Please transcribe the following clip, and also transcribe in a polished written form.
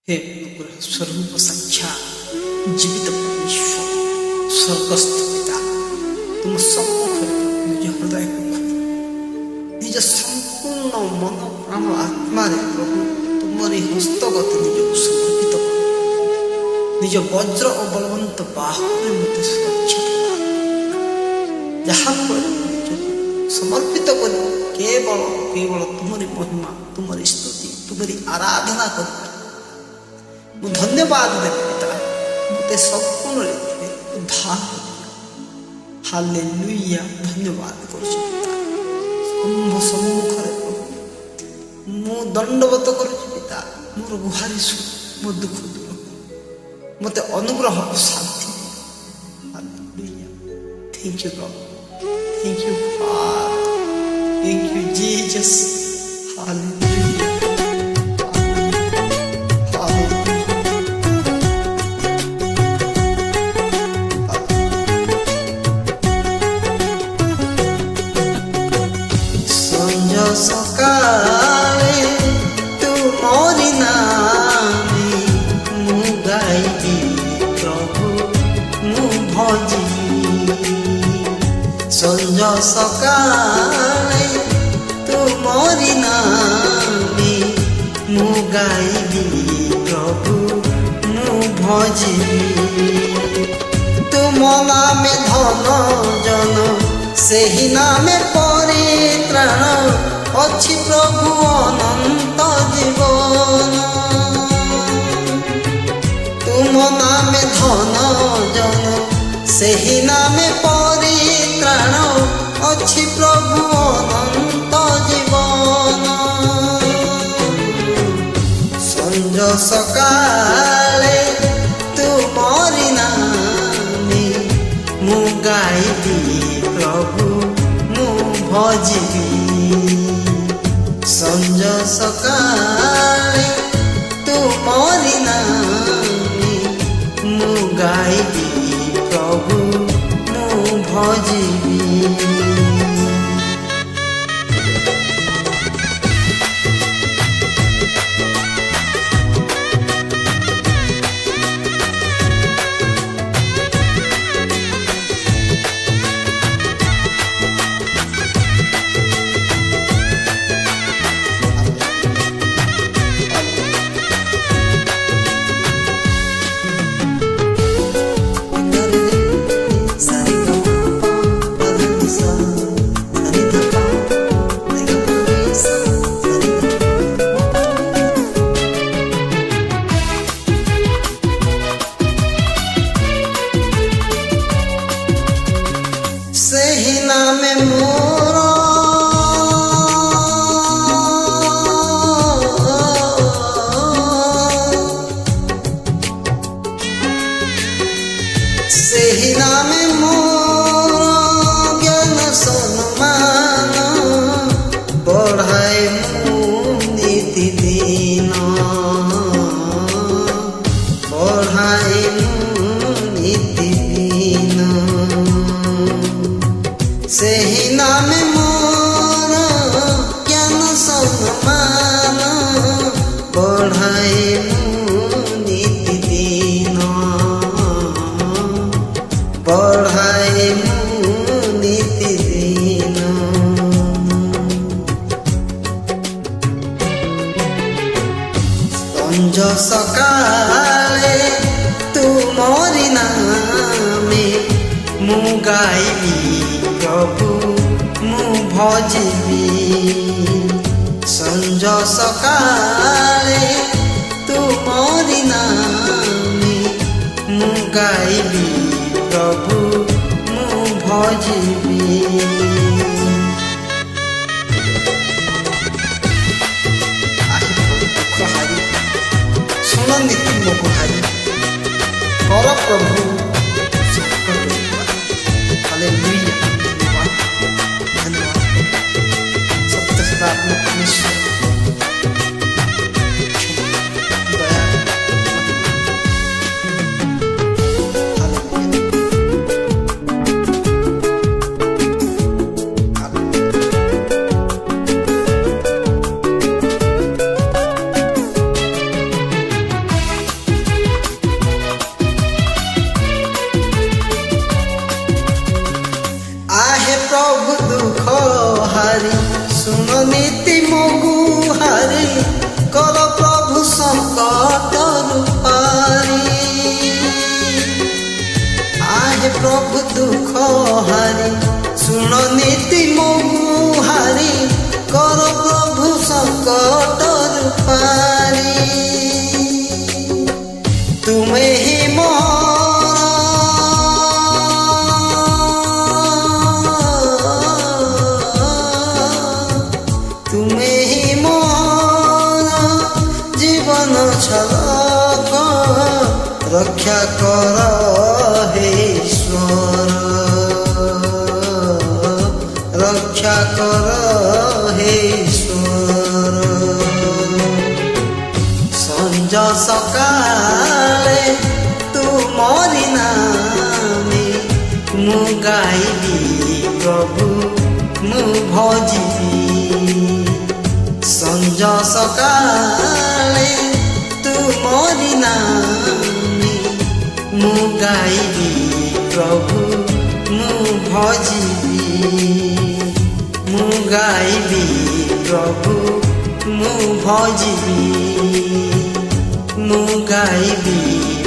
हे अनुग्रह स्वरूप साक्षात जीवित परमेश्वर स्वर्गस्थ पिता तुम सम्मुखରେ ନିଜ ହୃଦୟକୁ ନିଜ ସମ୍ପୂର୍ଣ୍ଣ ମନ ପ୍ରାଣ ଆତ୍ମାରେ ପ୍ରଭୁ ତୁମରି ହସ୍ତଗତ ନିଜକୁ ସମର୍ପିତ କର। ନିଜ ବଜ୍ର ଓ ବଳବନ୍ତ ବାହୁରେ ମୋତେ ସୁରକ୍ଷା ପ୍ରଦାନ କର। ଯାହାଫଳରେ ନିଜକୁ ସମର୍ପିତ କରି କେବଳ ତୁମରି ମହିମା ତୁମରି ସ୍ତୁତି ତୁମରି ଆରାଧନା କରିପାରେ। ମୁଁ ଧନ୍ୟବାଦ ଦେବି ପିତା ମୋତେ ସମ୍ପୂର୍ଣ୍ଣ ରୀତିରେ ଉଦ୍ଧାର କରିଦିଅ। ହାଲେଲୁୟା ଧନ୍ୟବାଦ କରୁଛି ପିତା। ସମ୍ମୁଖରେ ପ୍ରଭୁ ମୁଁ ଦଣ୍ଡବତ କରୁଛି ପିତା। ମୋର ଗୁହାରି ଶୁଣ, ମୋ ଦୁଃଖ ଦୂର ମୋତେ ଅନୁଗ୍ରହ ଓ ଶାନ୍ତି ଦିଅ। ହାଲେଲୁୟା ଥ୍ୟାଙ୍କ ୟୁ ପ୍ରଭୁ, thank you father, thank you Jesus. Hallelujah. ସକାଳେ ତୁମରି ନାମେ ମୁଁ ଗାଇବି ପ୍ରଭୁ ମୁଁ ଭଜିବି। ସଞ୍ଜ ସକାଳେ ତୁମରି ନାମେ ମୁଁ ଗାଇବି ପ୍ରଭୁ ମୁଁ ଭଜିବି। ତୁମ ନାମେ ଧନ ଜନ ସେହି ନାମେ ପରିତ୍ରାଣ ଅଛି ପ୍ରଭୁ ଅନନ୍ତ ଜୀବନ। ତୁମ ନାମେ ଧନ ଜନ ସେହି ନାମେ ପରିତ୍ରାଣ ଅଛି ପ୍ରଭୁ ଅନନ୍ତ ଜୀବନ। ସଞ୍ଜ ସକାଳେ ତୁମରି ନାମେ ମୁଁ ଗାଇବି ପ୍ରଭୁ ମୁଁ ଭଜିବି। ସଞ୍ଜ ସକାଳେ ତୁମରି ନାମେ ମୁଁ ଗାଇବି ପ୍ରଭୁ ମୁଁ ଭଜିବି। ସେହି ନାମେ ମୋର ସେହି ନାମେ ମୋର ଜ୍ଞାନ ସମ୍ମାନ ବଢ଼ାଏ ମୁଁ ନିତିଦିନ। ବଢ଼ାଏ ମୁଁ ନିତିଦିନ। ସେହି ନାମେ ମୋର ଜ୍ଞାନ ସମ୍ମାନ ବଢ଼ାଏ ମୁଁ ନିତିଦିନ। ବଢ଼ାଏ ମୁଁ ନିତିଦିନ। ସଞ୍ଜ ସକାଳେ ତୁମରି ନାମେ ମୁଁ ଗାଇବି ପ୍ରଭୁ ମୁଁ ଭଜିବି। ସଞ୍ଜ ସକାଳେ ତୁମରି ନାମେ ମୁଁ ଗାଇବି ପ୍ରଭୁ ମୁଁ ଭଜିବି। ଶୁଣ ନୀତି ମୋ ଗୁହାରି କର ପ୍ରଭୁ। ହାଲେଲୁୟା ଧନ୍ୟବାଦ ସତ୍ୟ ସଦା परमेश्वर दया प्रभु दुख हारी सुन नीति मुहारी कर प्रभु संकटर पारी तुम्हें ही तुम्हें ही मोर जीवन छलक रक्षा कर हे ईश्वर रक्षा कर हे ईश्वर संज सकाळे तुमरी नामे मु गाइबी प्रभु मु भजिबी संज सकाळे तुमरी नामे मु गाइबी प्रभु मु भजिबी मु गाइबी प्रभु मु भजिबी मु गाइबी